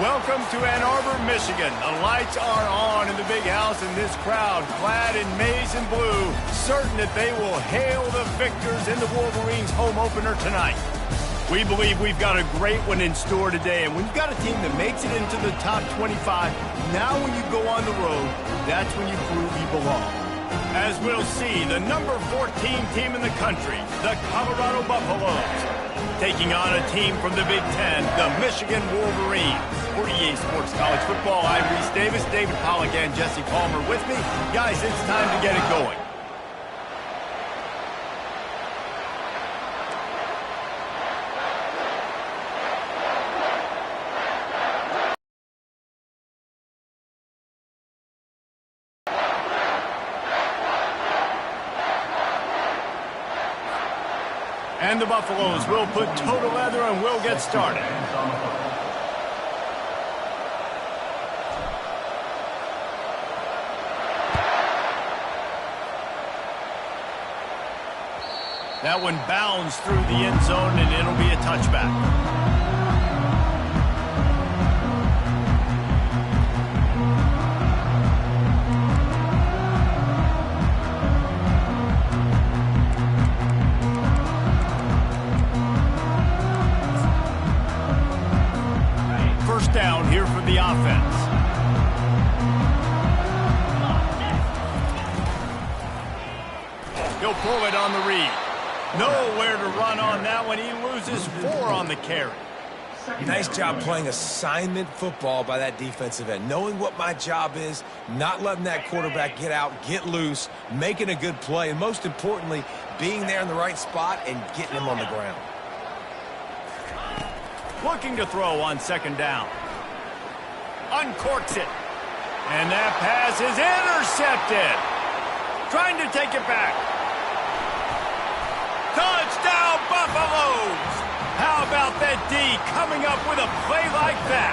Welcome to Ann Arbor, Michigan. The lights are on in the big house, and this crowd, clad in maize and blue, certain that they will hail the victors in the Wolverines' home opener tonight. We believe we've got a great one in store today, and when you've got a team that makes it into the top 25, now when you go on the road, that's when you prove you belong. As we'll see, the number 14 team in the country, the Colorado Buffaloes, taking on a team from the Big Ten, the Michigan Wolverines. For EA Sports College Football, I'm Reese Davis, David Pollack, and Jesse Palmer with me. Guys, it's time to get it going. And the Buffaloes will put toe to leather and we'll get started. That one bounds through the end zone, and it'll be a touchback. First down here for the offense. He'll pull it on the read. Nowhere to run on that one. He loses 4 on the carry. Nice job playing assignment football by that defensive end. Knowing what my job is, not letting that quarterback get out, get loose, making a good play, and most importantly, being there in the right spot and getting him on the ground. Looking to throw on second down. Uncorks it. And that pass is intercepted. Trying to take it back. Touchdown, Buffaloes! How about that D coming up with a play like that?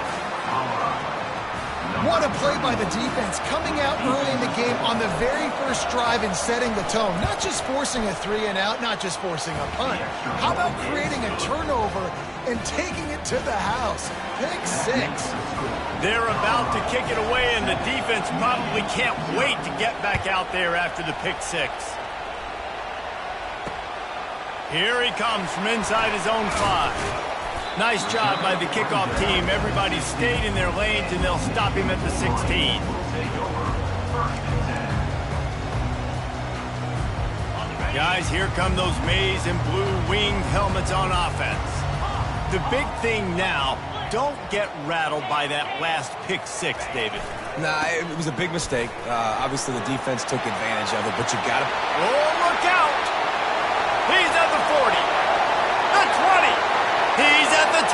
What a play by the defense, coming out early in the game on the very first drive and setting the tone. Not just forcing a 3-and-out, not just forcing a punt. How about creating a turnover and taking it to the house? Pick 6. They're about to kick it away, and the defense probably can't wait to get back out there after the pick 6. Here he comes from inside his own 5. Nice job by the kickoff team. Everybody stayed in their lanes, and they'll stop him at the 16. Guys, here come those maize and blue winged helmets on offense. The big thing now, don't get rattled by that last pick 6, David. Nah, it was a big mistake. Obviously, the defense took advantage of it, but you got to... Oh, look out! He's at the 40, the 20, he's at the 10.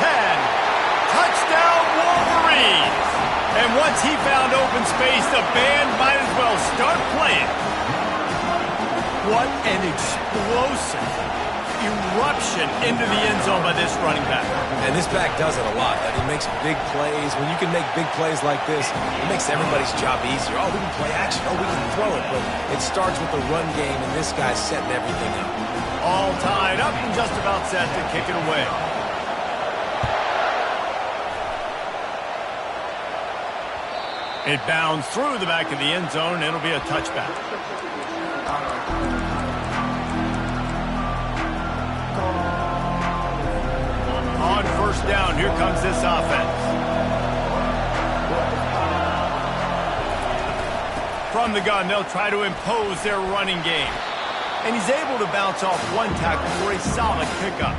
Touchdown, Wolverines! And once he found open space, the band might as well start playing. What an explosive eruption into the end zone by this running back. And this back does it a lot. He makes big plays. When you can make big plays like this, it makes everybody's job easier. Oh, we can play action. Oh, we can throw it. But it starts with the run game, and this guy's setting everything up. All tied up and just about set to kick it away. It bounds through the back of the end zone, and it'll be a touchback. On first down, here comes this offense. From the gun, they'll try to impose their running game. And he's able to bounce off one tackle for a solid pickup.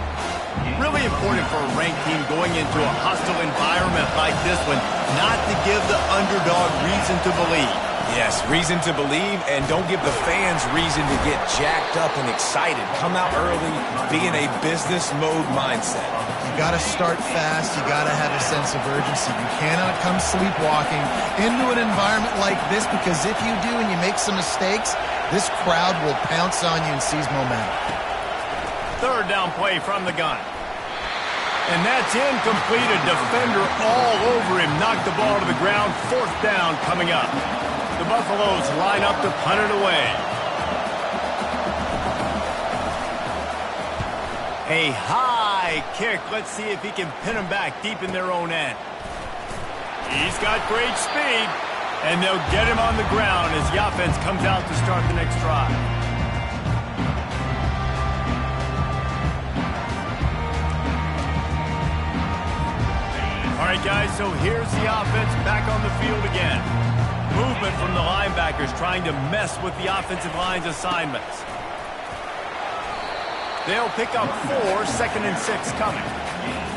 Really important for a ranked team going into a hostile environment like this one, not to give the underdog reason to believe. Yes, reason to believe, and don't give the fans reason to get jacked up and excited. Come out early, be in a business mode mindset. You got to start fast. You got to have a sense of urgency. You cannot come sleepwalking into an environment like this, because if you do and you make some mistakes, this crowd will pounce on you and seize momentum. Third down play from the gun. And that's incomplete. A defender all over him. Knocked the ball to the ground. Fourth down coming up. The Buffaloes line up to punt it away. A high kick. Let's see if he can pin them back deep in their own end. He's got great speed, and they'll get him on the ground as the offense comes out to start the next drive. All right, guys, so here's the offense back on the field again. Movement from the linebackers trying to mess with the offensive line's assignments. They'll pick up 4, 2nd and 6 coming.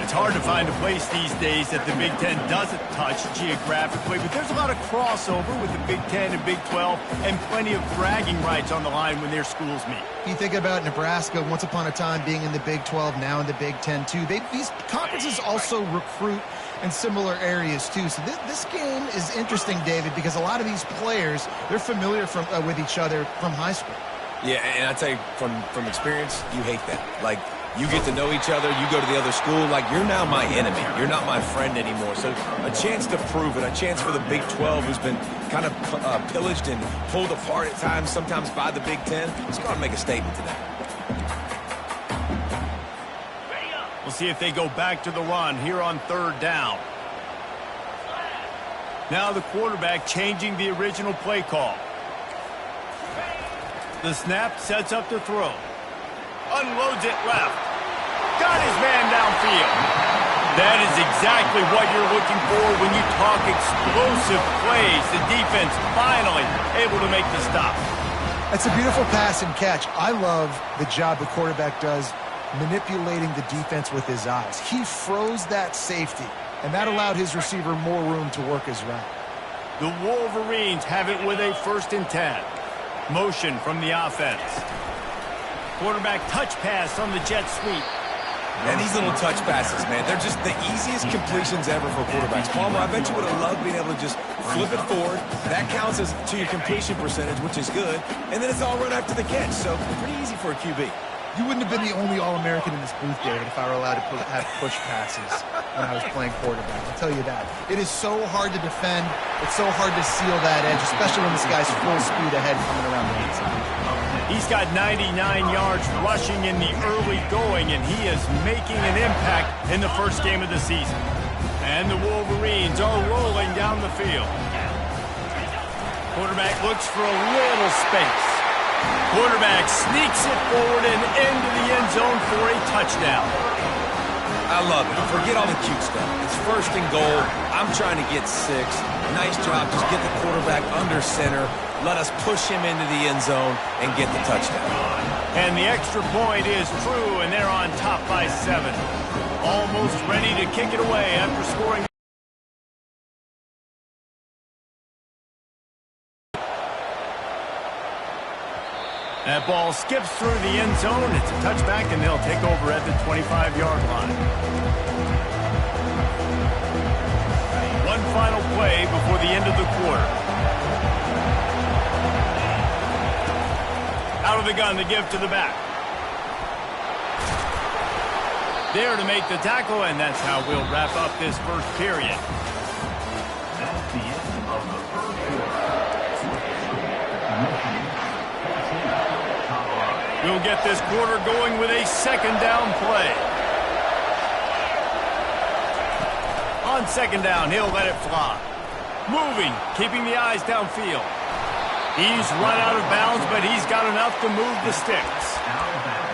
It's hard to find a place these days that the Big Ten doesn't touch geographically, but there's a lot of crossover with the Big Ten and Big 12 and plenty of bragging rights on the line when their schools meet. You think about Nebraska once upon a time being in the Big 12, now in the Big 10 too. These conferences also recruit in similar areas too. So this game is interesting, David, because a lot of these players, they're familiar with each other from high school. Yeah, and I tell you, from experience, you hate that. Like, you get to know each other, you go to the other school, like, you're now my enemy. You're not my friend anymore. So a chance to prove it, a chance for the Big 12, who's been kind of pillaged and pulled apart at times, sometimes by the Big 10. Let's go out and make a statement today. We'll see if they go back to the run here on 3rd down. Now the quarterback changing the original play call. The snap sets up the throw. Unloads it left. Got his man downfield. That is exactly what you're looking for when you talk explosive plays. The defense finally able to make the stop. It's a beautiful pass and catch. I love the job the quarterback does manipulating the defense with his eyes. He froze that safety, and that allowed his receiver more room to work his route. The Wolverines have it with a 1st and 10. Motion from the offense. Quarterback touch pass on the jet sweep. And these little touch passes, man, they're just the easiest completions ever for quarterbacks. Palmer, I bet you would have loved being able to just flip it forward. That counts as to your completion percentage, which is good. And then it's all run after the catch, so pretty easy for a QB. You wouldn't have been the only All-American in this booth, David, if I were allowed to have push passes when I was playing quarterback. I'll tell you that. It is so hard to defend. It's so hard to seal that edge, especially when this guy's full speed ahead coming around the inside. He's got 99 yards rushing in the early going, and he is making an impact in the first game of the season. And the Wolverines are rolling down the field. Quarterback looks for a little space. Quarterback sneaks it forward and into the end zone for a touchdown. I love it. Forget all the cute stuff. It's 1st and goal. I'm trying to get 6. Nice job. Just get the quarterback under center. Let us push him into the end zone and get the touchdown. And the extra point is true, and they're on top by 7. Almost ready to kick it away after scoring. That ball skips through the end zone. It's a touchback, and they'll take over at the 25-yard line. One final play before the end of the quarter. Out of the gun to give to the back. There to make the tackle, and that's how we'll wrap up this first period. That's the end of the first quarter. We'll get this quarter going with a 2nd down play. On 2nd down, he'll let it fly. Moving, keeping the eyes downfield. He's run out of bounds, but he's got enough to move the sticks.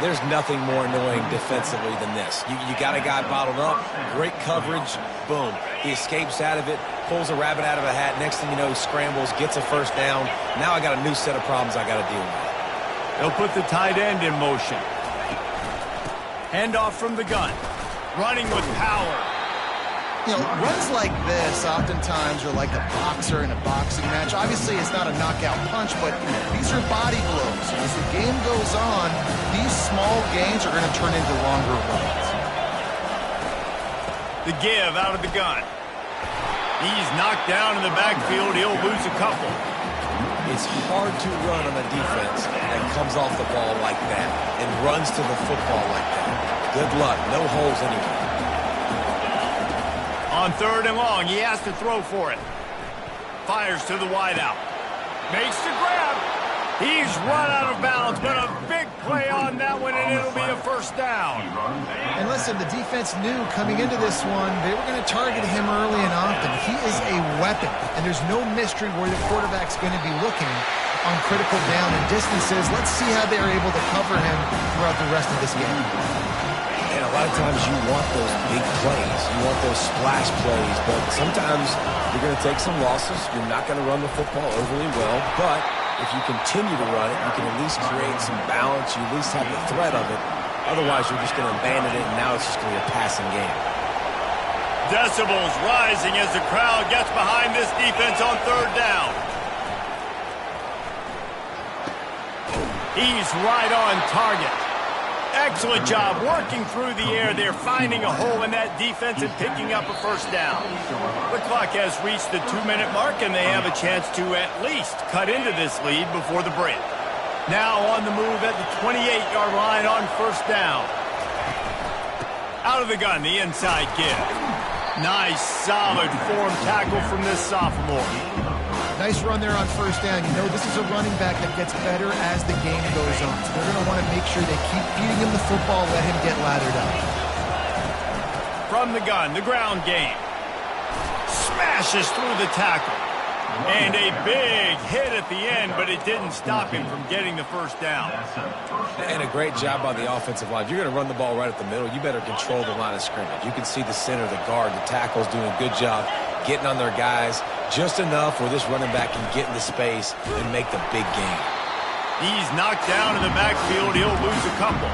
There's nothing more annoying defensively than this. You got a guy bottled up, great coverage, boom. He escapes out of it, pulls a rabbit out of a hat. Next thing you know, he scrambles, gets a 1st down. Now I got a new set of problems I got to deal with. They'll put the tight end in motion. Handoff from the gun. Running with power. You know, runs like this oftentimes are like a boxer in a boxing match. Obviously, it's not a knockout punch, but these are body blows. And as the game goes on, these small gains are going to turn into longer runs. The give out of the gun. He's knocked down in the backfield. He'll lose a couple. It's hard to run on a defense that comes off the ball like that and runs to the football like that. Good luck. No holes anywhere. On 3rd and long, he has to throw for it. Fires to the wideout. Makes the grab. He's run out of bounds, but a big play on that one, and it'll be a first down. And listen, the defense knew coming into this one, they were going to target him early and often. He is a weapon, and there's no mystery where the quarterback's going to be looking on critical down and distances. Let's see how they're able to cover him throughout the rest of this game. And a lot of times you want those big plays. You want those splash plays, but sometimes you're going to take some losses. You're not going to run the football overly well, but if you continue to run it, you can at least create some balance. You at least have the threat of it. Otherwise, you're just going to abandon it, and now it's just going to be a passing game. Decibels rising as the crowd gets behind this defense on third down. He's right on target. Excellent job working through the air there, finding a hole in that defense and picking up a first down. The clock has reached the 2-minute mark, and they have a chance to at least cut into this lead before the break. Now on the move at the 28-yard line on first down. Out of the gun, the inside give. Nice, solid form tackle from this sophomore. Nice run there on first down. You know this is a running back that gets better as the game goes on. So they're going to want to make sure they keep feeding him the football, let him get lathered up. From the gun, the ground game. Smashes through the tackle. And a big hit at the end, but it didn't stop him from getting the first down. And a great job on the offensive line. If you're going to run the ball right at the middle, you better control the line of scrimmage. You can see the center, the guard, the tackles doing a good job getting on their guys just enough where this running back can get into space and make the big game. He's knocked down in the backfield. He'll lose a couple.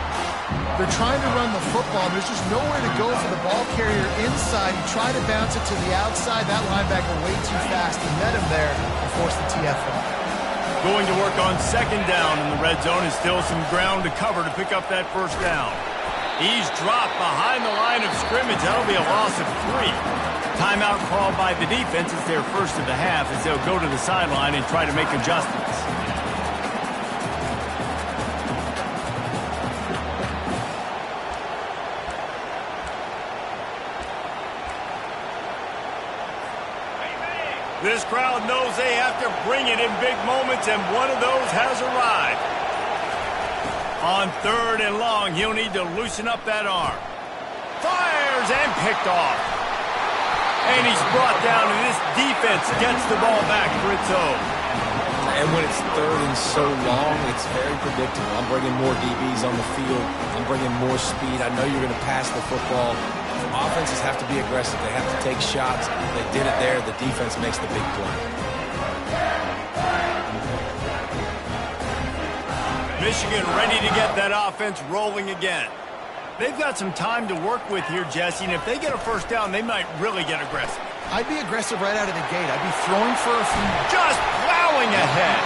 They're trying to run the football. There's just nowhere to go for the ball carrier inside. He tried to bounce it to the outside. That linebacker way too fast. He met him there and forced the TFL. Going to work on second down in the red zone, and still some ground to cover to pick up that first down. He's dropped behind the line of scrimmage. That'll be a loss of 3. Timeout called by the defense. It's their first of the half as they'll go to the sideline and try to make adjustments. This crowd knows they have to bring it in big moments, and one of those has arrived. On third and long, he'll need to loosen up that arm. Fires and picked off. And he's brought down, and this defense gets the ball back for its own. And when it's third and so long, it's very predictable. I'm bringing more DBs on the field. I'm bringing more speed. I know you're going to pass the football. Offenses have to be aggressive. They have to take shots. They did it there. The defense makes the big play. Michigan ready to get that offense rolling again. They've got some time to work with here, Jesse, and if they get a first down, they might really get aggressive. I'd be aggressive right out of the gate. I'd be throwing for a few. Just plowing ahead.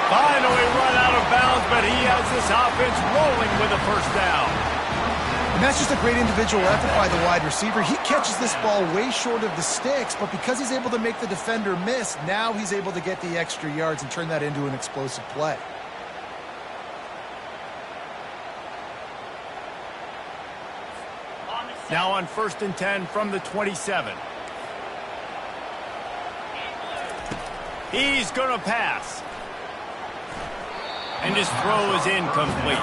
Finally run out of bounds, but he has this offense rolling with a first down. And that's just a great individual effort by the wide receiver. He catches this ball way short of the sticks, but because he's able to make the defender miss, now he's able to get the extra yards and turn that into an explosive play. Now on 1st and 10 from the 27. He's going to pass. And his throw is incomplete.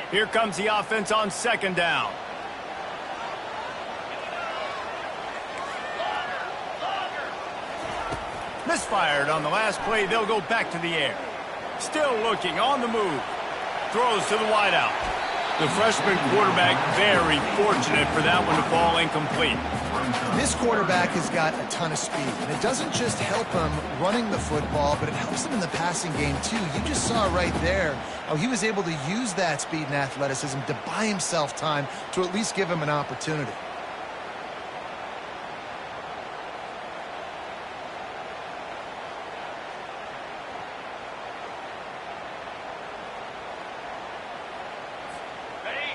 Here comes the offense on second down. Misfired on the last play. They'll go back to the air. Still looking on the move. Throws to the wideout. The freshman quarterback very fortunate for that one to fall incomplete. This quarterback has got a ton of speed, and it doesn't just help him running the football, but it helps him in the passing game too. You just saw right there how he was able to use that speed and athleticism to buy himself time to at least give him an opportunity.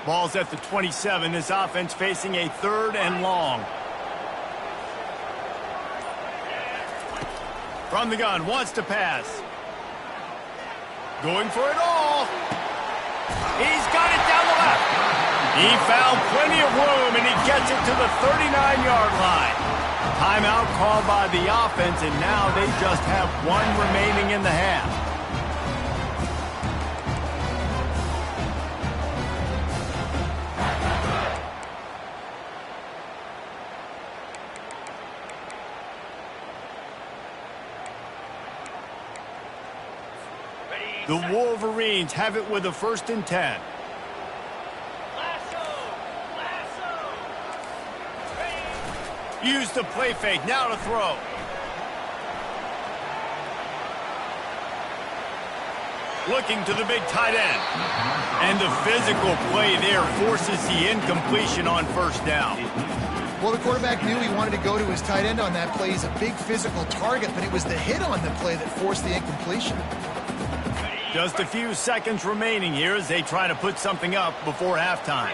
Ball's at the 27. This offense facing a 3rd and long. From the gun, wants to pass. Going for it all. He's got it He found plenty of room, and he gets it to the 39-yard line. Timeout called by the offense, and now they just have one remaining in the half. The Wolverines have it with a 1st and 10. Use the play fake, now to throw. Looking to the big tight end. And the physical play there forces the incompletion on 1st down. Well, the quarterback knew he wanted to go to his tight end on that play. He's a big physical target, but it was the hit on the play that forced the incompletion. Just a few seconds remaining here as they try to put something up before halftime.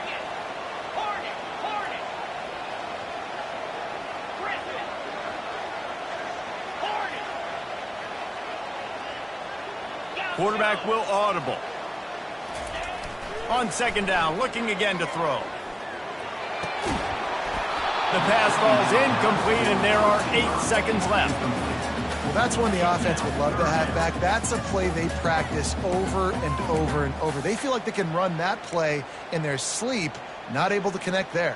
Quarterback will audible. On 2nd down, looking again to throw. The pass falls incomplete, and there are 8 seconds left. Well, that's one the offense would love to have back. That's a play they practice over and over and over. They feel like they can run that play in their sleep, not able to connect there.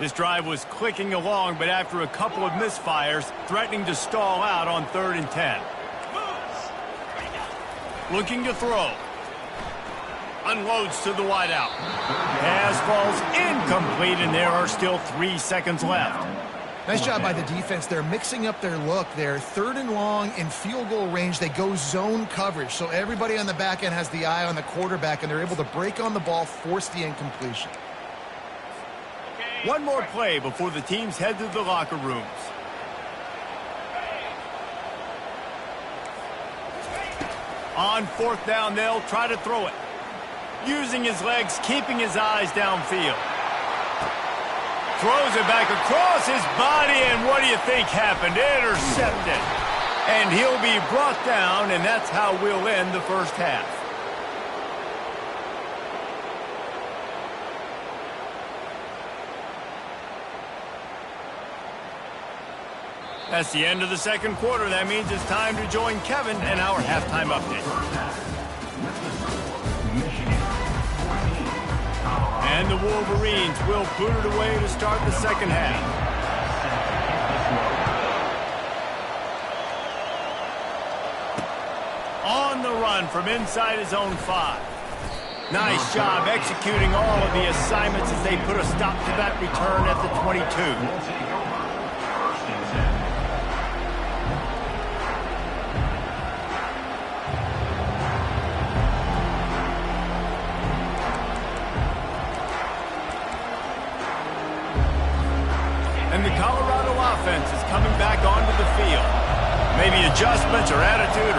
This drive was clicking along, but after a couple of misfires, threatening to stall out on 3rd and 10. Looking to throw. Unloads to the wideout. Pass falls incomplete, and there are still 3 seconds left. Nice job by the defense. They're mixing up their look. They're 3rd and long in field goal range. They go zone coverage, so everybody on the back end has the eye on the quarterback, and they're able to break on the ball, force the incompletion. One more play before the teams head to the locker rooms. On 4th down, they'll try to throw it. Using his legs, keeping his eyes downfield. Throws it back across his body, and what do you think happened? Intercepted. And he'll be brought down, and that's how we'll end the 1st half. That's the end of the 2nd quarter. That means it's time to join Kevin and our halftime update. And the Wolverines will put it away to start the 2nd half. On the run from inside his own 5. Nice job executing all of the assignments as they put a stop to that return at the 22. And the Colorado offense is coming back onto the field. Maybe adjustments or attitude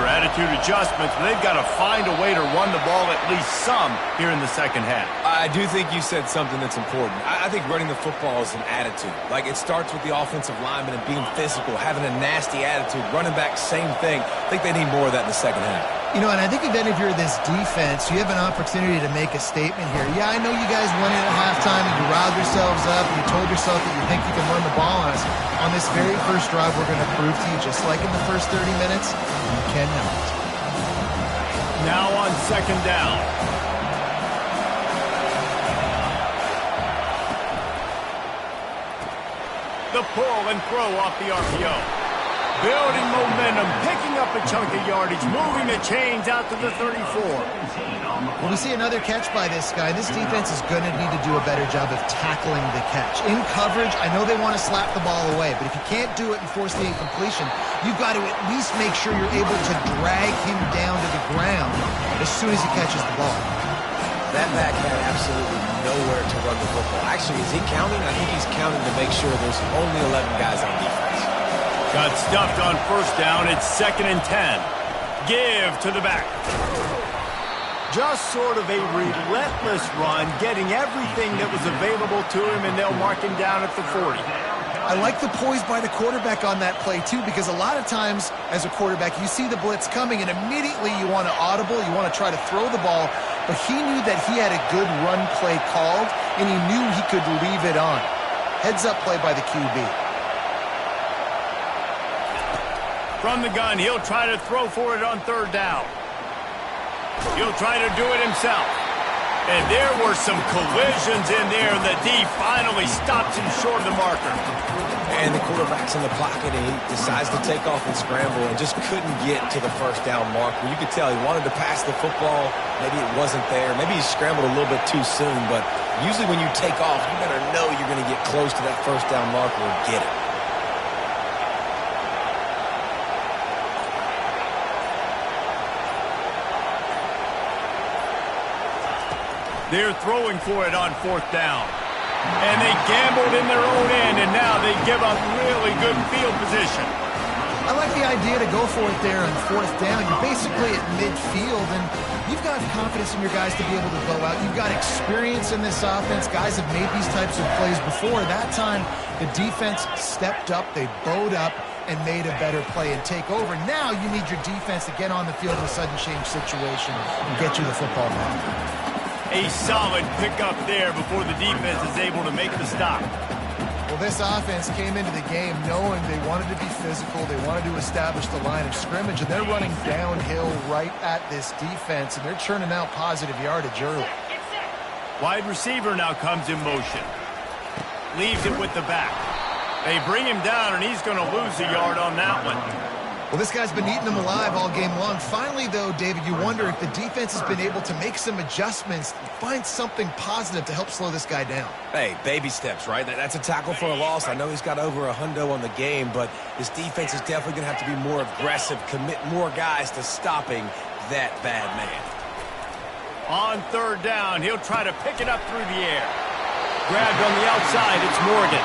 adjustments, but they've got to find a way to run the ball at least some here in the 2nd half. I do think you said something that's important. I think running the football is an attitude. Like, it starts with the offensive lineman and being physical, having a nasty attitude. Running back, same thing. I think they need more of that in the 2nd half. You know, and I think then if you're this defense, you have an opportunity to make a statement here. Yeah, I know you guys went in at halftime and you riled yourselves up and you told yourself that you think you can run the ball on us. On this very first drive, we're going to prove to you, just like in the first 30 minutes, you cannot. Now on 2nd down. The pull and throw off the RPO. Building momentum, picking up a chunk of yardage, moving the chains out to the 34. Well, we see another catch by this guy. This defense is going to need to do a better job of tackling the catch. In coverage, I know they want to slap the ball away, but if you can't do it and force the incompletion, you've got to at least make sure you're able to drag him down to the ground as soon as he catches the ball. That back had absolutely nowhere to run the football. Actually, is he counting? I think he's counting to make sure there's only 11 guys on defense. Got stuffed on 1st down. It's 2nd and 10. Give to the back. Just sort of a relentless run, getting everything that was available to him, and they'll mark him down at the 40. I like the poise by the quarterback on that play, too, because a lot of times as a quarterback, you see the blitz coming, and immediately you want to audible, you want to try to throw the ball, but he knew that he had a good run play called, and he knew he could leave it on. Heads up play by the QB. From the gun, he'll try to throw for it on third down. He'll try to do it himself. And there were some collisions in there, and the D finally stops him short of the marker. And the quarterback's in the pocket, and he decides to take off and scramble and just couldn't get to the first down marker. You could tell he wanted to pass the football. Maybe it wasn't there. Maybe he scrambled a little bit too soon. But usually when you take off, you better know you're going to get close to that first down marker and get it. They're throwing for it on fourth down. And they gambled in their own end, and now they give up really good field position. I like the idea to go for it there on fourth down. You're basically at midfield, and you've got confidence in your guys to be able to go out. You've got experience in this offense. Guys have made these types of plays before. That time, the defense stepped up. They bowed up and made a better play and take over. Now you need your defense to get on the field in a sudden change situation and get you the football back. A solid pickup there before the defense is able to make the stop. Well, this offense came into the game knowing they wanted to be physical. They wanted to establish the line of scrimmage, and they're running downhill right at this defense, and they're churning out positive yardage early. Wide receiver now comes in motion. Leaves it with the back. They bring him down, and he's going to lose a yard on that one. Well, this guy's been eating them alive all game long. Finally, though, David, you wonder if the defense has been able to make some adjustments, find something positive to help slow this guy down. Hey, baby steps, right? That's a tackle for a loss. I know he's got over $100 on the game, but this defense is definitely going to have to be more aggressive, commit more guys to stopping that bad man. On third down, he'll try to pick it up through the air. Grabbed on the outside, it's Morgan.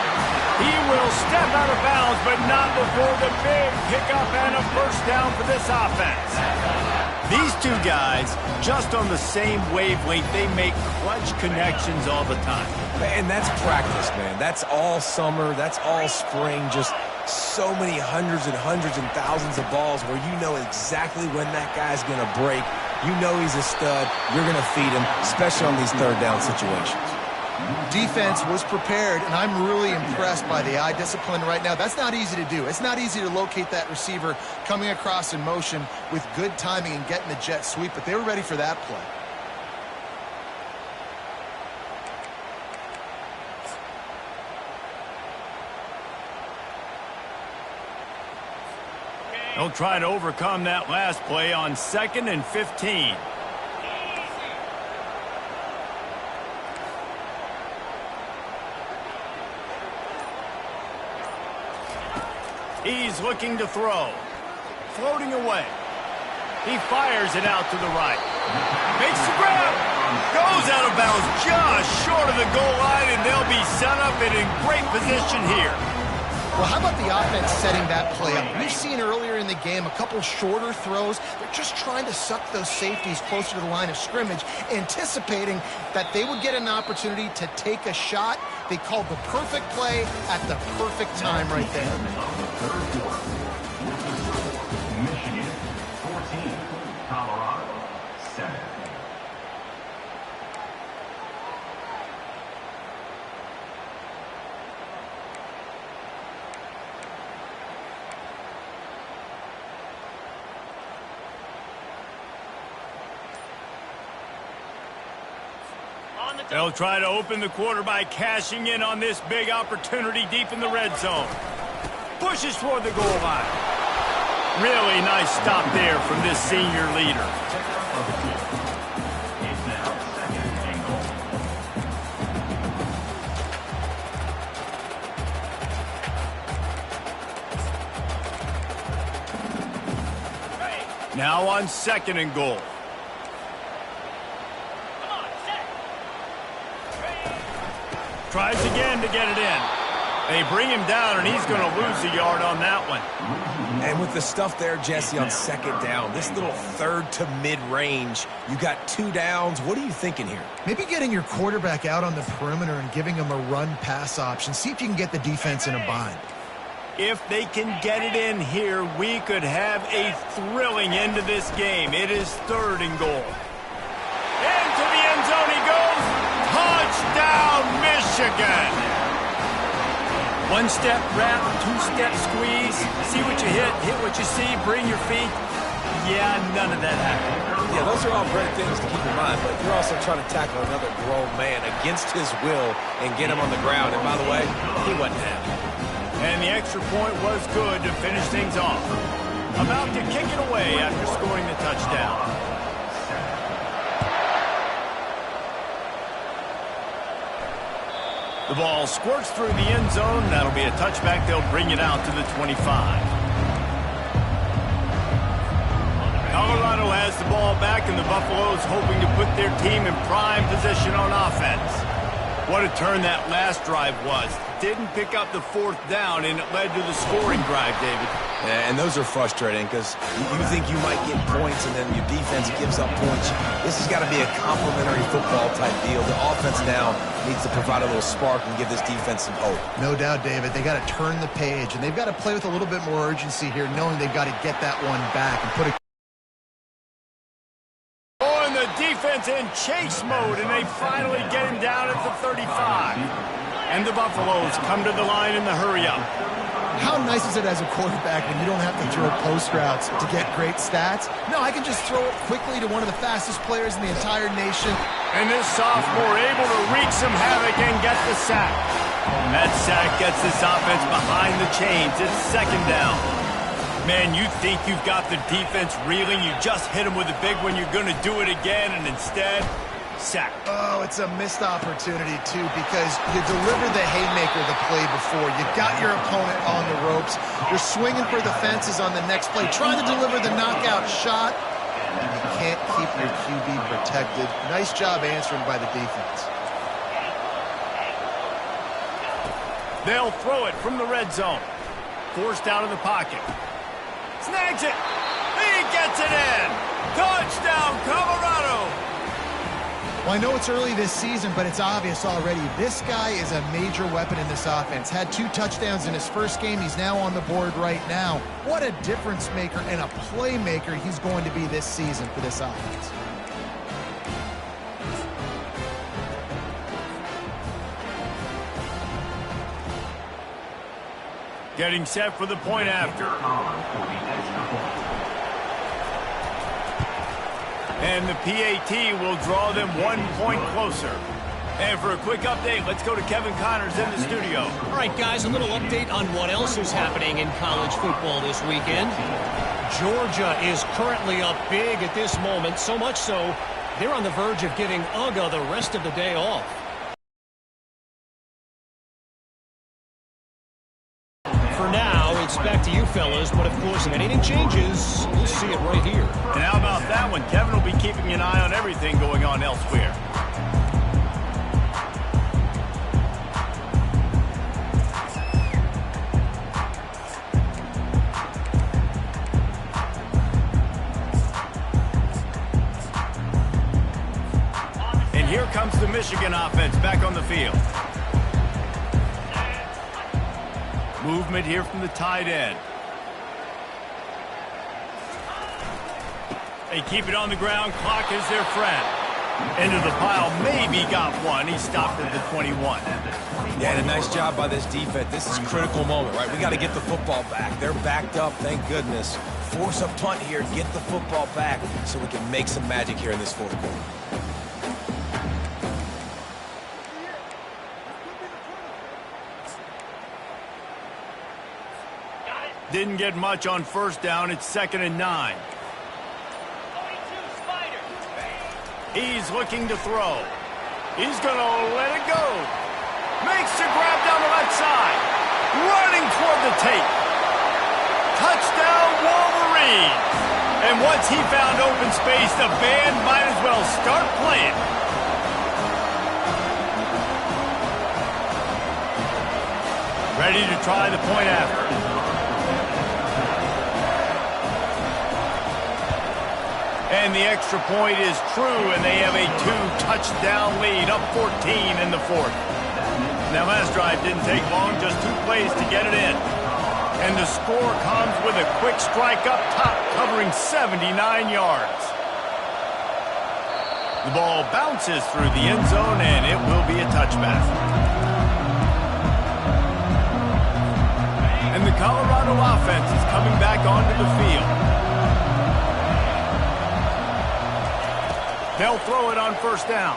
He will step out of bounds, but not before the big pickup and a first down for this offense. These two guys, just on the same wavelength, they make clutch connections all the time. And that's practice, man. That's all summer. That's all spring. Just so many hundreds and thousands of balls where you know exactly when that guy's going to break. You know he's a stud. You're going to feed him, especially on these third down situations. Defense was prepared, and I'm really impressed by the eye discipline right now. That's not easy to do. It's not easy to locate that receiver coming across in motion with good timing and getting the jet sweep, but they were ready for that play. They'll try to overcome that last play on 2nd and 15. He's looking to throw. Floating away. He fires it out to the right. Makes the grab. Goes out of bounds just short of the goal line, and they'll be set up and in great position here. Well, how about the offense setting that play up? We've seen earlier in the game a couple shorter throws. They're just trying to suck those safeties closer to the line of scrimmage, anticipating that they would get an opportunity to take a shot. They called the perfect play at the perfect time right there. Michigan 14, Colorado 7. They'll try to open the quarter by cashing in on this big opportunity deep in the red zone. Pushes toward the goal line. Really nice stop there from this senior leader. It's now 2nd and goal. Now on 2nd and goal. Tries again to get it in. They bring him down, and he's going to lose a yard on that one. And with the stuff there, Jesse, on 2nd down, this little third to mid-range, you got 2 downs. What are you thinking here? Maybe getting your quarterback out on the perimeter and giving him a run-pass option. See if you can get the defense in a bind. If they can get it in here, we could have a thrilling end to this game. It is 3rd and goal. Into Michigan. One-step wrap, two-step squeeze. See what you hit what you see, bring your feet. Yeah, none of that happened. Yeah, those are all great things to keep in mind, but you're also trying to tackle another grown man against his will and get him on the ground. And by the way, he wasn't down. And the extra point was good to finish things off. About to kick it away after scoring the touchdown. The ball squirts through the end zone. That'll be a touchback. They'll bring it out to the 25. Colorado has the ball back, and the Buffaloes hoping to put their team in prime position on offense. What a turn that last drive was. Didn't pick up the fourth down, and it led to the scoring drive, David. Yeah, and those are frustrating because you think you might get points, and then your defense gives up points. This has got to be a complementary football type deal. The offense now needs to provide a little spark and give this defense some hope. No doubt, David. They got to turn the page, and they've got to play with a little bit more urgency here, knowing they've got to get that one back and put a defense in chase mode, and they finally get him down at the 35. And the Buffaloes come to the line in the hurry-up. How nice is it as a quarterback when you don't have to throw post routes to get great stats? No, I can just throw it quickly to one of the fastest players in the entire nation. And this sophomore able to wreak some havoc and get the sack. And that sack gets this offense behind the chains. It's second down. Man, you think you've got the defense reeling. You just hit them with a big one. You're going to do it again, and instead, sack. Oh, it's a missed opportunity, too, because you deliver the haymaker the play before. You got your opponent on the ropes. You're swinging for the fences on the next play, trying to deliver the knockout shot. You can't keep your QB protected. Nice job answering by the defense. They'll throw it from the red zone. Forced out of the pocket. Snags it. He gets it in. Touchdown, Colorado. Well, I know it's early this season, but it's obvious already. This guy is a major weapon in this offense. Had 2 touchdowns in his first game. He's now on the board right now. What a difference maker and a playmaker he's going to be this season for this offense. Getting set for the point after. And the PAT will draw them 1 point closer. And for a quick update, let's go to Kevin Connors in the studio. All right, guys, a little update on what else is happening in college football this weekend. Georgia is currently up big at this moment, so much so they're on the verge of giving UGA the rest of the day off. For now, it's back to you fellas, but of course, if anything changes, you'll see it right here. And how about that one? Kevin will be keeping an eye on everything going on elsewhere. And here comes the Michigan offense back on the field. Movement here from the tight end. They keep it on the ground. Clock is their friend. Into the pile. Maybe got one. He stopped at the 21. Yeah, and a nice job by this defense. This is a critical moment, right? We got to get the football back. They're backed up, thank goodness. Force a punt here, get the football back so we can make some magic here in this fourth quarter. Didn't get much on first down. It's 2nd and 9. He's looking to throw. He's going to let it go. Makes the grab down the left side. Running toward the tape. Touchdown, Wolverines. And once he found open space, the band might as well start playing. Ready to try the point after. And the extra point is true, and they have a 2-touchdown lead, up 14 in the fourth. That last drive didn't take long, just 2 plays to get it in. And the score comes with a quick strike up top, covering 79 yards. The ball bounces through the end zone, and it will be a touchback. And the Colorado offense is coming back onto the field. They'll throw it on first down.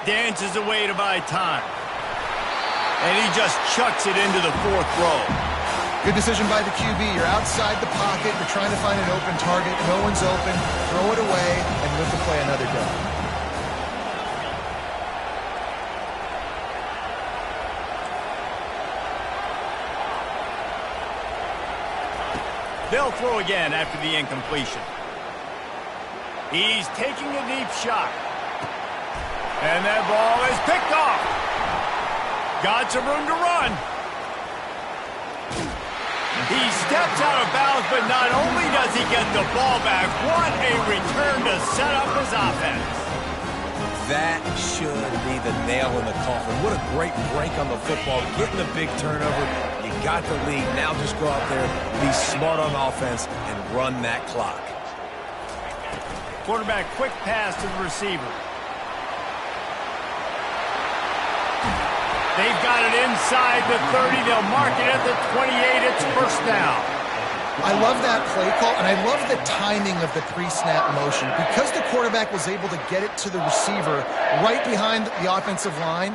Dances away to buy time. And he just chucks it into the fourth row. Good decision by the QB. You're outside the pocket. You're trying to find an open target. No one's open. Throw it away and live to play another down. They'll throw again after the incompletion. He's taking a deep shot. And that ball is picked off. Got some room to run. He steps out of bounds, but not only does he get the ball back, what a return to set up his offense. That should be the nail in the coffin. What a great break on the football, getting the big turnover. You got the lead. Now just go out there, be smart on offense, and run that clock. Quarterback quick pass to the receiver. They've got it inside the 30. They'll mark it at the 28. It's first down. I love that play call, and I love the timing of the pre-snap motion. Because the quarterback was able to get it to the receiver right behind the offensive line,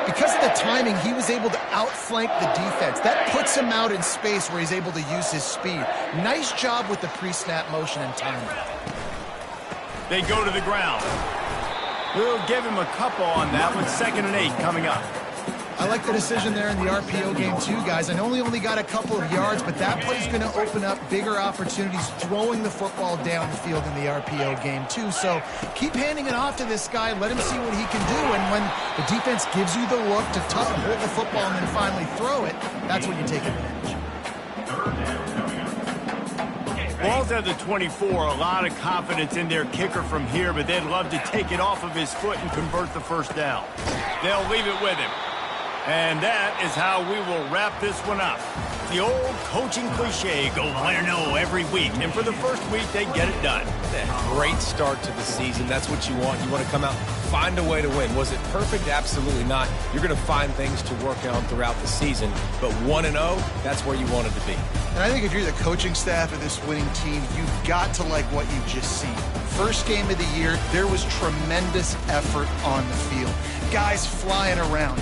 because of the timing, he was able to outflank the defense. That puts him out in space where he's able to use his speed. Nice job with the pre-snap motion and timing. They go to the ground. We'll give him a couple on that one. 2nd and 8 coming up. I like the decision there in the RPO game too, guys. I know he only got a couple of yards, but that play's going to open up bigger opportunities throwing the football down the field in the RPO game too. So keep handing it off to this guy. Let him see what he can do. And when the defense gives you the look to tuck and hold the football and then finally throw it, that's when you take advantage. Ball's at the 24. A lot of confidence in their kicker from here, but they'd love to take it off of his foot and convert the first down. They'll leave it with him. And that is how we will wrap this one up. The old coaching cliche, go 1-0 every week. And for the first week, they get it done. Great start to the season. That's what you want. You want to come out, find a way to win. Was it perfect? Absolutely not. You're going to find things to work on throughout the season. But 1-0, that's where you wanted to be. And I think if you're the coaching staff of this winning team, you've got to like what you've just seen. First game of the year, there was tremendous effort on the field. Guys flying around,